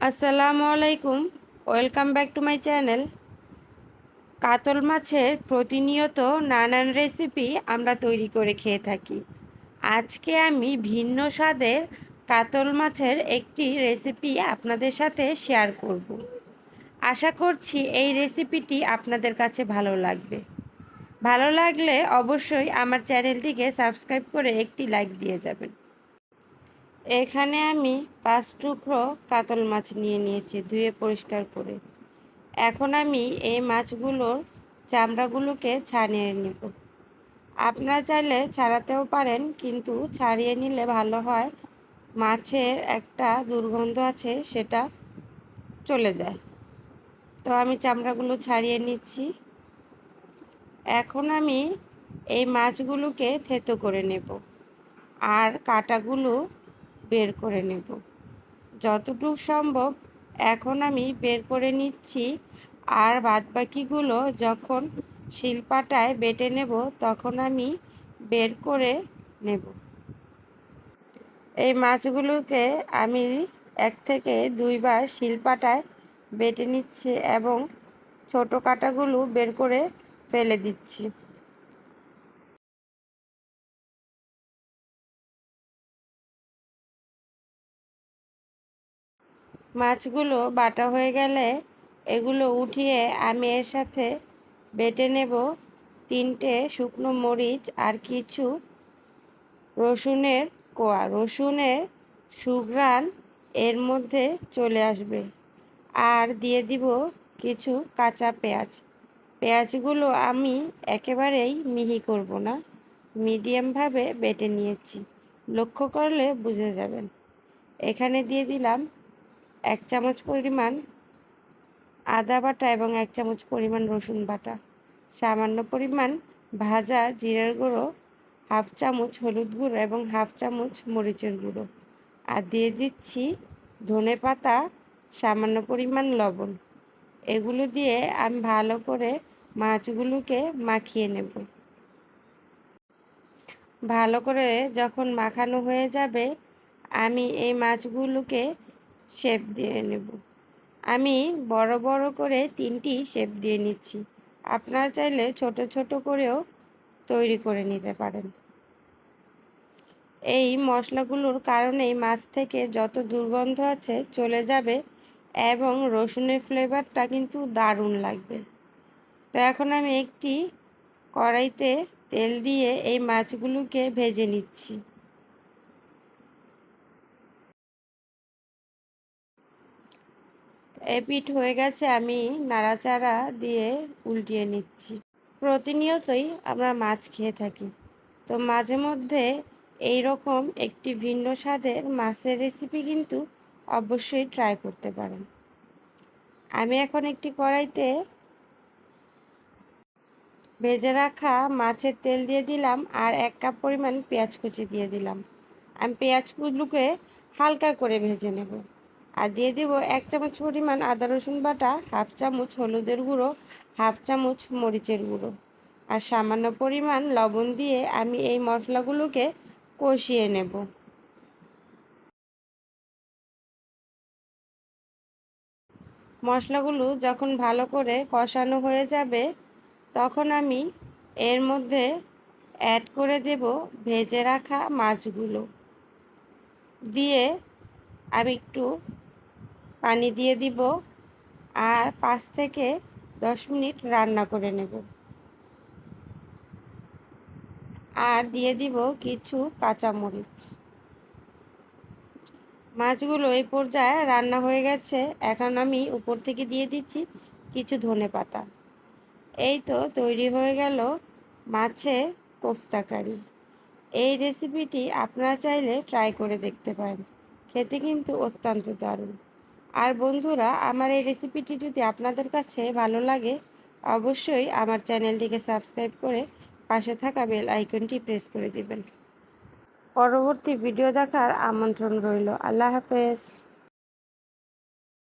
আসসালামু আলাইকুম, welcome back to my channel. কাতল মাছের প্রতিনিয়ত নানান রেসিপি আমরা তৈরি করে খেয়ে থাকি। আজকে আমি ভিন্ন স্বাদের কাতল মাছের একটি রেসিপি আপনাদের সাথে শেয়ার করব। আশা করছি এই রেসিপিটি আপনাদের কাছে ভালো লাগবে। ভালো লাগলে অবশ্যই আমার চ্যানেলটিকে সাবস্ক্রাইব করে একটি লাইক দিয়ে যাবেন। এখানে আমি 5 টুকরো কাতল মাছ নিয়ে নিয়েছি, ধুয়ে পরিষ্কার করে। এখন আমি এই মাছগুলোর চামড়াগুলোকে ছাড়িয়ে নেব। আপনারা চাইলে ছাড়াতেও পারেন, কিন্তু ছাড়িয়ে নিলে ভালো হয়, মাছের একটা দুর্গন্ধ আছে সেটা চলে যায়। তো আমি চামড়াগুলো ছাড়িয়ে নিচ্ছি। এখন আমি এই মাছগুলোকে থেতো করে নেব আর কাঁটাগুলো বের করে নেব যতটুকু সম্ভব। এখন আমি বের করে নিচ্ছি, আর বাদবাকিগুলো যখন শিলপাটায় বেটে নেব তখন আমি বের করে নেব। এই মাছগুলোকে আমি 1 থেকে 2 বার শিলপাটায় বেটে নিচ্ছি এবং ছোট কাঁটাগুলো বের করে ফেলে দিচ্ছি। মাছগুলো বাটা হয়ে গেলে এগুলো উঠিয়ে আমি এর সাথে বেটে নেব 3টে শুকনো মরিচ আর কিছু রসুনের কোয়া। রসুনের সুঘ্রাণ এর মধ্যে চলে আসবে। আর দিয়ে দিব কিছু কাঁচা পেঁয়াজ। পেঁয়াজগুলো আমি একেবারেই মিহি করব না, মিডিয়ামভাবে বেটে নিয়েছি, লক্ষ্য করলে বুঝে যাবেন। এখানে দিয়ে দিলাম 1 চামচ পরিমাণ আদা বাটা এবং 1 চামচ পরিমাণ রসুন বাটা, সামান্য পরিমাণ ভাজা জিরার গুঁড়ো, 1/2 চামচ হলুদ গুঁড়ো এবং 1/2 চামচ মরিচের গুঁড়ো, আর দিয়ে দিচ্ছি ধনে পাতা, সামান্য পরিমাণ লবণ। এগুলো দিয়ে আমি ভালো করে মাছগুলোকে মাখিয়ে নেব। ভালো করে যখন মাখানো হয়ে যাবে আমি এই মাছগুলোকে শেপ দিয়ে নেব। আমি বড় বড় করে 3টি শেপ দিয়ে নিচ্ছি। আপনারা চাইলে ছোট ছোট করেও তৈরি করে নিতে পারেন। এই মশলাগুলোর কারণেই মাছ থেকে যত দুর্গন্ধ আছে চলে যাবে এবং রসুনের ফ্লেভারটা কিন্তু দারুণ লাগবে। তো এখন আমি একটি কড়াইতে তেল দিয়ে এই মাছগুলোকে ভেজে নিচ্ছি। এপিঠ হয়ে গেছে, আমি নাড়াচাড়া দিয়ে উল্টিয়ে নিচ্ছি। প্রতিনিয়তই আমরা মাছ খেয়ে থাকি, তো মাঝে মধ্যে এই রকম একটি ভিন্ন স্বাদের মাছের রেসিপি কিন্তু অবশ্যই ট্রাই করতে পারেন। আমি এখন একটি কড়াইতে ভেজে রাখা মাছের তেল দিয়ে দিলাম আর 1 কাপ পরিমাণ পেঁয়াজ কুচি দিয়ে দিলাম। আমি পেঁয়াজগুলোকে হালকা করে ভেজে নেব। আর দিয়ে দেব 1 চামচ পরিমাণ আদা রসুন বাটা, 1/2 চামচ হলুদের গুঁড়ো, 1/2 চামচ মরিচের গুঁড়ো আর সামান্য পরিমাণ লবণ দিয়ে আমি এই মশলাগুলোকে কষিয়ে নেব। মশলাগুলো যখন ভালো করে কষানো হয়ে যাবে তখন আমি এর মধ্যে অ্যাড করে দেব ভেজে রাখা মাছগুলো। দিয়ে আমি একটু পানি দিয়ে দিব আর 5 থেকে 10 মিনিট রান্না করে নেব। আর দিয়ে দিব কিছু কাঁচামরিচ। মাছগুলো এই পর্যায়ে রান্না হয়ে গেছে। এখন আমি উপর থেকে দিয়ে দিচ্ছি কিছু ধনেপাতা। এই তো তৈরি হয়ে গেল মাছের কোফতা কারি। এই রেসিপিটি আপনারা চাইলে ট্রাই করে দেখতে পারেন, খেতে কিন্তু অত্যন্ত দারুণ। আর বন্ধুরা, আমার এই রেসিপিটি যদি আপনাদের কাছে ভালো লাগে অবশ্যই আমার চ্যানেলটিকে সাবস্ক্রাইব করে পাশে থাকা বেল আইকনটি প্রেস করে দিবেন। পরবর্তী ভিডিও দেখার আমন্ত্রণ রইল। আল্লাহ হাফেজ।